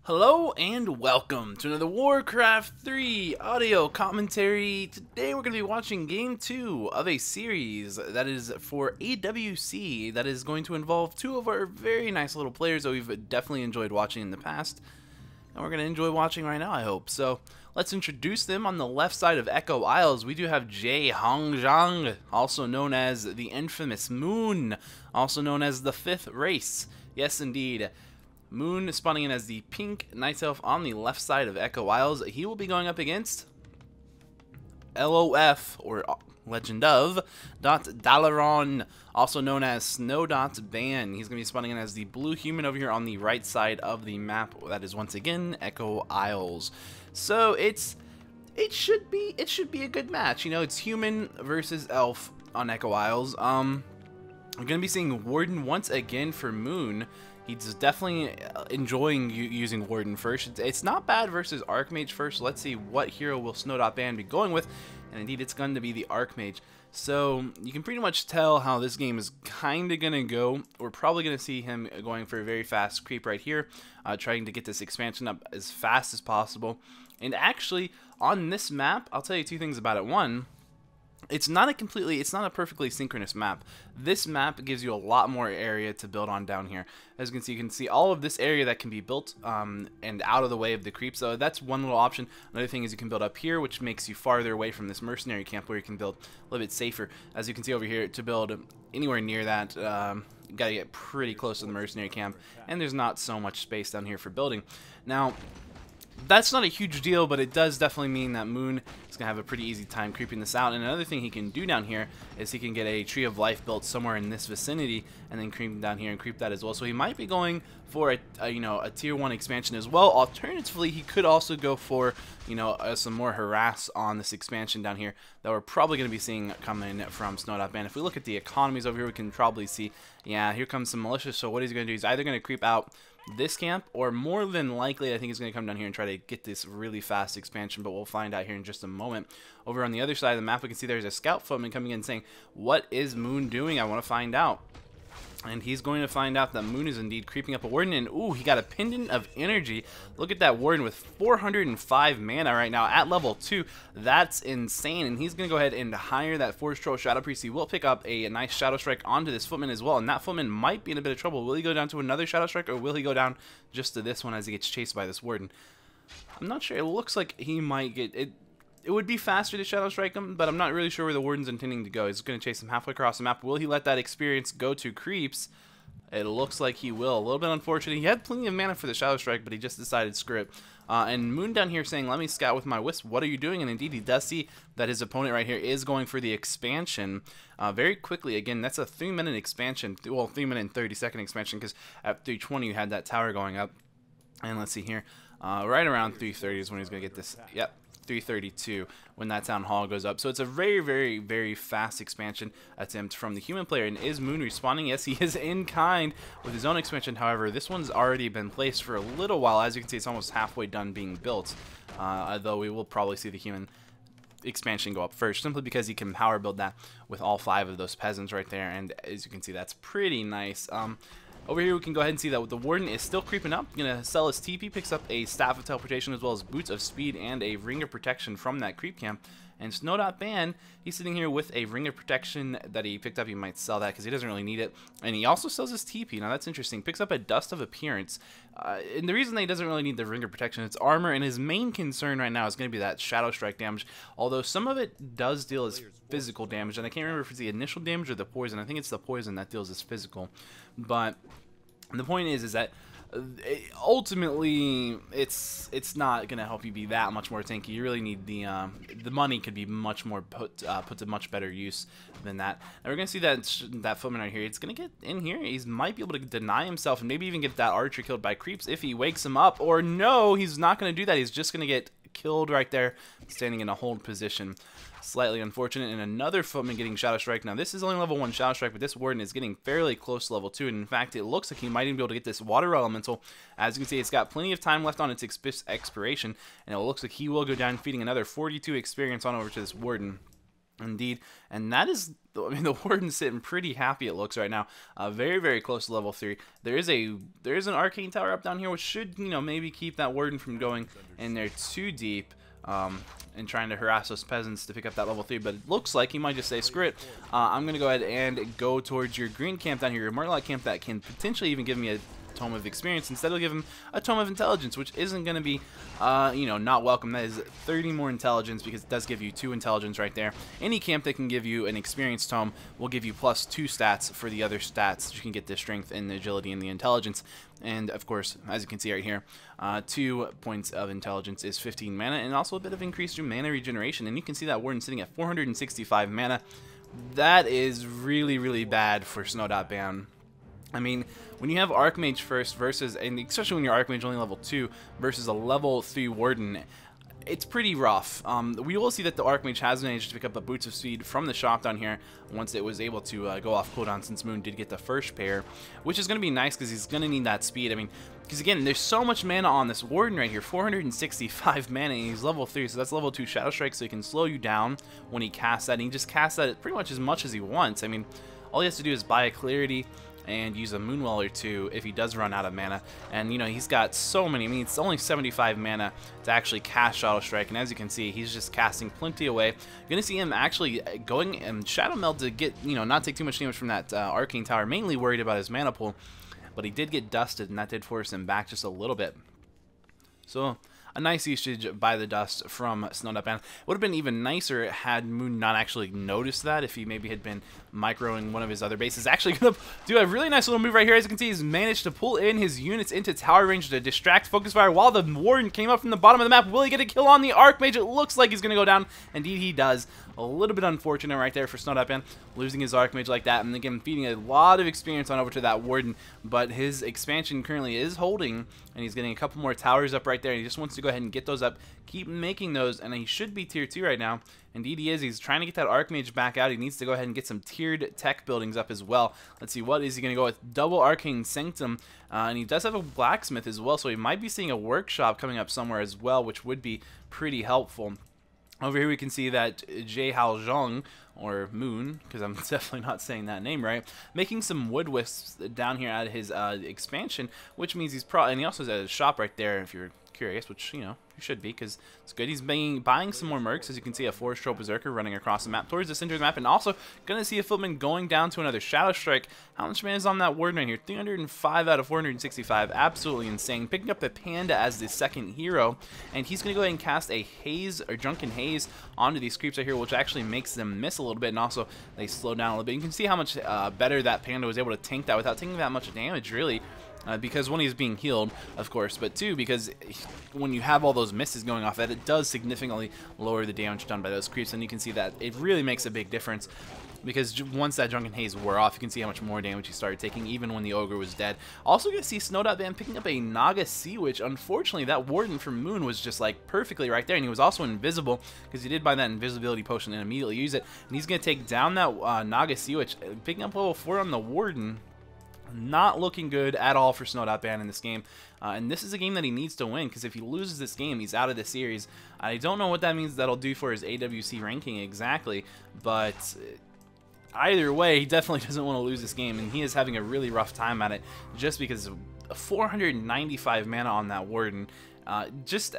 Hello and welcome to another Warcraft 3 audio commentary. Today we're going to be watching Game 2 of a series that is for AWC that is going to involve two of our very nice little players that we've definitely enjoyed watching in the past. And we're going to enjoy watching right now, I hope. So let's introduce them. On the left side of Echo Isles, we do have Jay Hongzhang, also known as the infamous Moon, also known as the Fifth Race. Yes, indeed. Moon spawning in as the pink Night Elf on the left side of Echo Isles. He will be going up against LOF, or Legend of, Dalaron, also known as SnoW.BaN. He's going to be spawning in as the blue human over here on the right side of the map. That is once again Echo Isles. So it should be a good match. You know, it's human versus elf on Echo Isles. I'm going to be seeing Warden once again for Moon. He's definitely enjoying using Warden first. It's not bad versus Archmage first. Let's see what hero will SnoW.BaN be going with. And indeed, it's going to be the Archmage. So you can pretty much tell how this game is kind of going to go. We're probably going to see him going for a very fast creep right here, trying to get this expansion up as fast as possible. And actually, on this map, I'll tell you two things about it. One, it's not a perfectly synchronous map. This map gives you a lot more area to build on down here. As you can see all of this area that can be built and out of the way of the creep. So that's one little option. Another thing is you can build up here, which makes you farther away from this mercenary camp where you can build a little bit safer. As you can see over here, to build anywhere near that, you gotta get pretty close to the mercenary camp, and there's not so much space down here for building. Now, that's not a huge deal, but it does definitely mean that Moon is going to have a pretty easy time creeping this out. And another thing he can do down here is he can get a Tree of Life built somewhere in this vicinity and then creep down here and creep that as well. So he might be going for a tier 1 expansion as well. Alternatively, he could also go for, some more harass on this expansion down here that we're probably going to be seeing coming from SnoW.BaN. If we look at the economies over here, we can probably see, yeah, here comes some militia. So what he's going to do, he's either going to creep out this camp, or more than likely I think he's going to come down here and try to get this really fast expansion, but we'll find out here in just a moment. Over on the other side of the map, we can see there's a scout footman coming in saying, what is Moon doing? I want to find out. And he's going to find out that Moon is indeed creeping up a Warden, and ooh, he got a Pendant of Energy. Look at that Warden with 405 mana right now at level 2. That's insane, and he's going to go ahead and hire that Forge Troll Shadow Priest. He will pick up a nice Shadow Strike onto this Footman as well, and that Footman might be in a bit of trouble. Will he go down to another Shadow Strike, or will he go down just to this one as he gets chased by this Warden? I'm not sure. It looks like he might get it. It would be faster to Shadow Strike him, but I'm not really sure where the Warden's intending to go. He's going to chase him halfway across the map. Will he let that experience go to creeps? It looks like he will. A little bit unfortunate. He had plenty of mana for the Shadow Strike, but he just decided screw it. And Moon down here saying, let me scout with my Wisp. What are you doing? And indeed, he does see that his opponent right here is going for the expansion very quickly. Again, that's a 3-minute expansion. Well, 3-minute and 30-second expansion, because at 3:20 you had that tower going up. And let's see here. Right around 3:30 is when he's going to get this. Yep. 3:32 when that town hall goes up. So it's a very, very, very fast expansion attempt from the human player. And is Moon responding? Yes, he is in kind with his own expansion. However, this one's already been placed for a little while. As you can see, it's almost halfway done being built. Though we will probably see the human expansion go up first, simply because he can power build that with all 5 of those peasants right there. And as you can see, that's pretty nice. Over here, we can go ahead and see that the Warden is still creeping up. Going to sell his TP, picks up a Staff of Teleportation as well as Boots of Speed and a Ring of Protection from that creep camp. And SnoW.BaN, he's sitting here with a Ring of Protection that he picked up. He might sell that because he doesn't really need it. And he also sells his TP. Now, that's interesting. Picks up a Dust of Appearance. And the reason that he doesn't really need the Ring of Protection, it's armor. And his main concern right now is going to be that Shadow Strike damage. Although some of it does deal as physical damage. And I can't remember if it's the initial damage or the poison. I think it's the poison that deals as physical. But the point is that ultimately it's not going to help you be that much more tanky. You really need the money could be much more put to much better use than that. Now we're going to see that Footman right here. It's going to get in here. He might be able to deny himself and maybe even get that archer killed by creeps if he wakes him up. Or no, he's not going to do that. He's just going to get killed right there, standing in a hold position. Slightly unfortunate. And another Footman getting Shadow Strike. Now this is only level 1 Shadow Strike, but this Warden is getting fairly close to level 2. And in fact, it looks like he might even be able to get this Water Elemental. As you can see, it's got plenty of time left on its expiration, and it looks like he will go down, feeding another 42 experience on over to this Warden. Indeed, and that is, I mean, the Warden's sitting pretty happy, it looks right now. Very, very close to level 3. There is an arcane tower up down here, which should, you know, maybe keep that Warden from going in there too deep and trying to harass those peasants to pick up that level 3. But it looks like he might just say, screw it, I'm going to go ahead and go towards your green camp down here, your Murloc camp that can potentially even give me a Tome of Experience. Instead, I'll give him a Tome of Intelligence, which isn't going to be, you know, not welcome. That is 30 more intelligence, because it does give you 2 intelligence right there. Any camp that can give you an Experience Tome will give you plus 2 stats for the other stats. You can get the Strength and the Agility and the Intelligence. And, of course, as you can see right here, 2 points of Intelligence is 15 mana, and also a bit of increased mana regeneration. And you can see that Warden sitting at 465 mana. That is really, really bad for SnoW.BaN. I mean, when you have Archmage first versus, and especially when your Archmage only level 2 versus a level 3 Warden, it's pretty rough. We will see that the Archmage has managed to pick up a Boots of Speed from the shop down here once it was able to go off cooldown, since Moon did get the first pair, which is going to be nice because he's going to need that speed. I mean, because again, there's so much mana on this Warden right here, 465 mana, and he's level 3, so that's level 2 Shadow Strike, so he can slow you down when he casts that, and he just casts that pretty much as he wants. I mean, all he has to do is buy a Clarity and use a Moonwell or 2 if he does run out of mana. And, you know, he's got so many. I mean, it's only 75 mana to actually cast Shadow Strike, and as you can see, he's just casting plenty away. You're going to see him actually going and Shadow Meld to get, you know, not take too much damage from that Arcane Tower, mainly worried about his mana pool, but he did get dusted, and that did force him back just a little bit. So, a nice usage by the dust from SnoW.BaN. It would have been even nicer had Moon not actually noticed that, if he maybe had been microing one of his other bases. Actually going to do a really nice little move right here. As you can see, he's managed to pull in his units into tower range to distract Focus Fire while the Warden came up from the bottom of the map. Will he get a kill on the Archmage? It looks like he's going to go down. Indeed, he does. A little bit unfortunate right there for SnoW.BaN, losing his Archmage like that, and again, feeding a lot of experience on over to that Warden, but his expansion currently is holding, and he's getting a couple more towers up right there, and he just wants to go ahead and get those up, keep making those, and he should be tier 2 right now. Indeed he is. He's trying to get that Archmage back out. He needs to go ahead and get some tiered tech buildings up as well. Let's see, what is he going to go with? Double Arcane Sanctum, and he does have a Blacksmith as well, so he might be seeing a Workshop coming up somewhere as well, which would be pretty helpful. Over here we can see that Jay Hao Zhong, or Moon, because I'm definitely not saying that name right, making some wood wisps down here at his expansion, which means he's probably, and he also has a shop right there if you're curious, which, you know, you should be, because it's good. He's buying some more mercs. As you can see, a Forest Troll Berserker running across the map towards the center of the map, and also going to see a Footman going down to another Shadow Strike. How much mana is on that Warden right here? 305 out of 465. Absolutely insane. Picking up the Panda as the second hero, and he's going to go ahead and cast a Haze, or Drunken Haze, onto these creeps right here, which actually makes them miss a little bit, and also they slow down a little bit. You can see how much better that Panda was able to tank that without taking that much damage, really. Because one, he's being healed, of course, but two, because when you have all those misses going off that, it does significantly lower the damage done by those creeps, and you can see that it really makes a big difference, because once that Drunken Haze wore off, you can see how much more damage he started taking, even when the Ogre was dead. Also going to see SnoW.BaN picking up a Naga Sea Witch. Unfortunately, that Warden from Moon was just like perfectly right there, and he was also invisible, because he did buy that invisibility potion and immediately use it, and he's going to take down that Naga Sea Witch, picking up level 4 on the Warden. Not looking good at all for SnoW.BaN in this game, and this is a game that he needs to win, because if he loses this game, he's out of the series. I don't know what that means that'll do for his AWC ranking exactly, but either way, he definitely doesn't want to lose this game, and he is having a really rough time at it, just because of 495 mana on that Warden. Just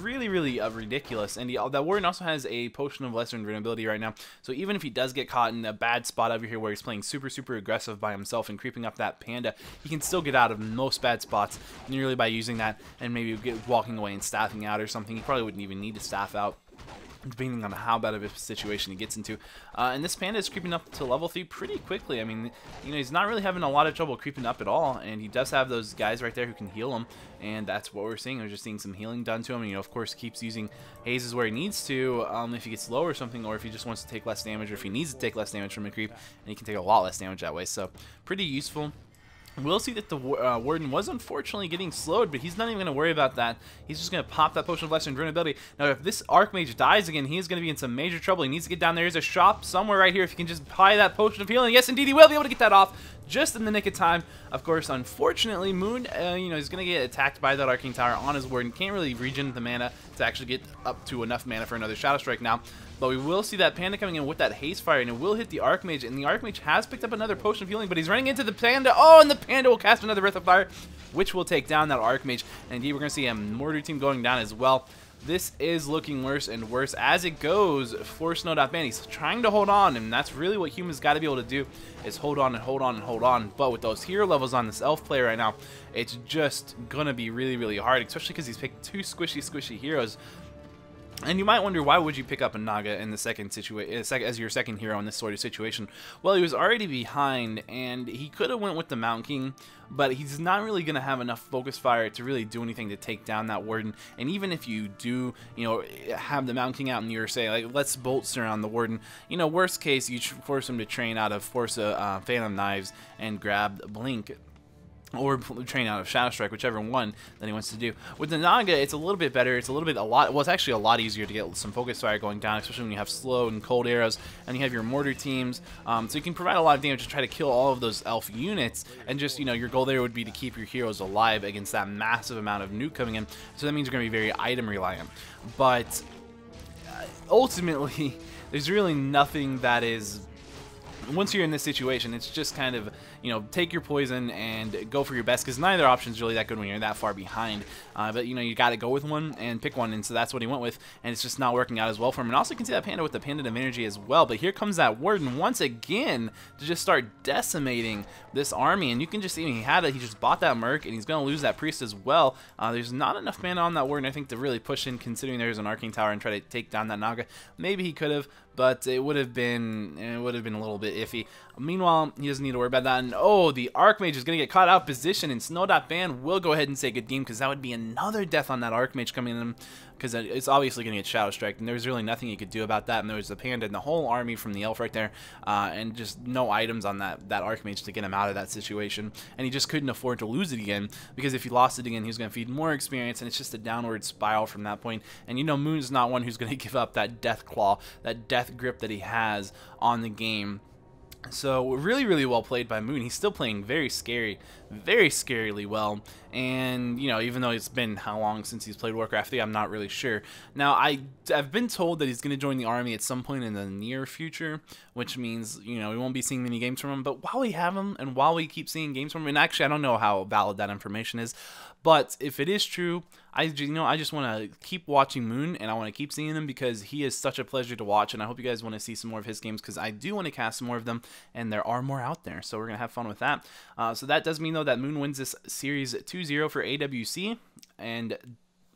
really ridiculous. And that Warden also has a Potion of Lesser Invulnerability right now, so even if he does get caught in a bad spot over here where he's playing super aggressive by himself and creeping up that Panda, he can still get out of most bad spots merely by using that and maybe walking away and staffing out or something. He probably wouldn't even need to staff out, depending on how bad of a situation he gets into. And this Panda is creeping up to level 3 pretty quickly. I mean, you know, he's not really having a lot of trouble creeping up at all, and he does have those guys right there who can heal him, and that's what we're seeing. We're just seeing some healing done to him, and, you know, of course, keeps using hazes where he needs to, if he gets low or something, or if he just wants to take less damage, or if he needs to take less damage from a creep, and he can take a lot less damage that way, so pretty useful. We'll see that the Warden was unfortunately getting slowed, but he's not even going to worry about that. He's just going to pop that Potion of Lesser Invulnerability. Now, if this Archmage dies again, he is going to be in some major trouble. He needs to get down there. There's a shop somewhere right here. If you can just buy that Potion of Healing. Yes, indeed, he will be able to get that off. just in the nick of time. Of course, unfortunately, Moon, you know, he's going to get attacked by that Arcane Tower on his Warden. Can't really regen the mana to actually get up to enough mana for another Shadow Strike now. But we will see that Panda coming in with that Haste Fire, and it will hit the Archmage. And the Archmage has picked up another Potion of Healing, but he's running into the Panda. Oh, and the Panda will cast another Breath of Fire, which will take down that Archmage. And indeed, we're going to see a Mortar team going down as well. This is looking worse and worse as it goes for SnoW.BaN. He's trying to hold on, and that's really what humans got to be able to do, is hold on and hold on and hold on. But with those hero levels on this elf player right now, it's just going to be really, really hard, especially because he's picked two squishy heroes. And you might wonder, why would you pick up a Naga in the second situation as your second hero in this sort of situation? Well, he was already behind, and he could have went with the Mountain King, but he's not really going to have enough focus fire to really do anything to take down that Warden. And even if you do, you know, have the Mountain King out and you're saying, like, let's bolster on the Warden, you know, worst case, you force him to train out of Phantom Knives and grab Blink, or train out of Shadow Strike, whichever one that he wants to do. With the Naga, it's a little bit better. It's well, it's actually a lot easier to get some focus fire going down, especially when you have slow and cold arrows, and you have your mortar teams. So you can provide a lot of damage to try to kill all of those elf units, and just, you know, your goal there would be to keep your heroes alive against that massive amount of nuke coming in. So that means you're going to be very item reliant. But ultimately, there's really nothing that is... Once you're in this situation, it's just kind of, you know, take your poison and go for your best, because neither option is really that good when you're that far behind. But, you know, you got to go with one and pick one, and so that's what he went with, and it's just not working out as well for him. And also you can see that Panda with the Panda energy as well. But here comes that Warden once again to just start decimating this army, and you can just see he just bought that Merc, and he's going to lose that Priest as well. There's not enough mana on that Warden, I think, to really push in, considering there's an Arcane Tower, and try to take down that Naga. Maybe he could have, but it would have been a little bit iffy. Meanwhile, he doesn't need to worry about that. And oh, the Archmage is going to get caught out of position, and SnoW.BaN will go ahead and say good game, because that would be another death on that Archmage coming in, because it's obviously going to get Shadow Strike, and there's really nothing you could do about that. And there was the Panda and the whole army from the elf right there, and just no items on that Archmage to get him out of that situation. And he just couldn't afford to lose it again, because if he lost it again, he was going to feed more experience, and it's just a downward spiral from that point. And you know, Moon's not one who's going to give up that death claw, that death grip that he has on the game. So really, really well played by Moon. He's still playing very scarily well. And, you know, even though it's been how long since he's played Warcraft 3, I'm not really sure. Now, I've been told that he's going to join the army at some point in the near future, which means, you know, we won't be seeing many games from him. But while we have him, and while we keep seeing games from him, and actually I don't know how valid that information is, but if it is true, I just want to keep watching Moon, and I want to keep seeing him, because he is such a pleasure to watch, and I hope you guys want to see some more of his games, because I do want to cast some more of them, and there are more out there, so we're going to have fun with that. So that does mean, though, that Moon wins this series 2-0 for AWC, and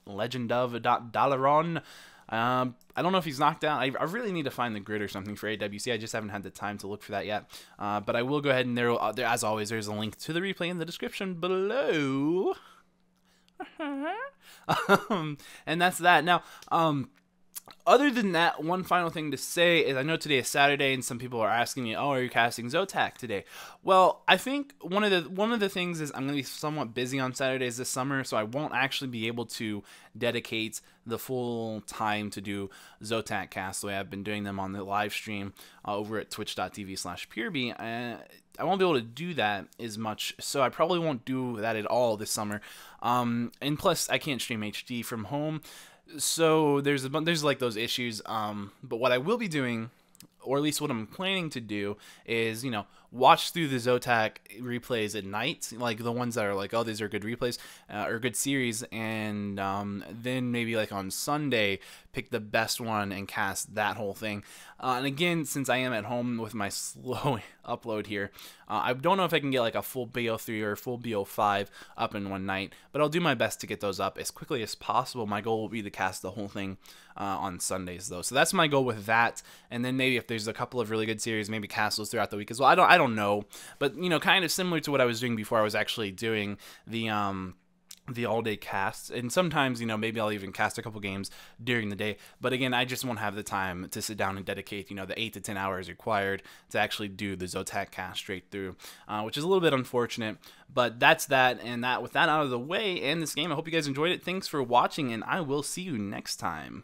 Legend of Dalaran. I don't know if he's knocked out. I really need to find the grid or something for AWC. I just haven't had the time to look for that yet. But I will go ahead, and there, as always, there's a link to the replay in the description below. And that's that. Now, other than that, one final thing to say is, I know today is Saturday, and some people are asking me, oh, are you casting Zotac today? Well, I think one of the things is I'm going to be somewhat busy on Saturdays this summer, so I won't actually be able to dedicate the full time to do Zotac casts the way I've been doing them on the live stream over at twitch.tv/PureB. I won't be able to do that as much, so I probably won't do that at all this summer. And plus, I can't stream HD from home, so there's like those issues. But what I will be doing, or at least what I'm planning to do, is, you know, watch through the Zotac replays at night, like the ones that are like, oh, these are good replays or good series, and then maybe like on Sunday pick the best one and cast that whole thing. And again, since I am at home with my slow upload here, I don't know if I can get like a full BO3 or a full BO5 up in one night, but I'll do my best to get those up as quickly as possible. My goal will be to cast the whole thing on Sundays, though. So that's my goal with that. And then maybe if there's a couple of really good series, maybe cast those throughout the week as well. I don't know, but, you know, kind of similar to what I was doing before I was actually doing the all-day casts. And sometimes, you know, maybe I'll even cast a couple games during the day, but again, I just won't have the time to sit down and dedicate, you know, the 8 to 10 hours required to actually do the Zotac cast straight through, which is a little bit unfortunate. But that's that, and with that out of the way, and this game, I hope you guys enjoyed it. Thanks for watching, and I will see you next time.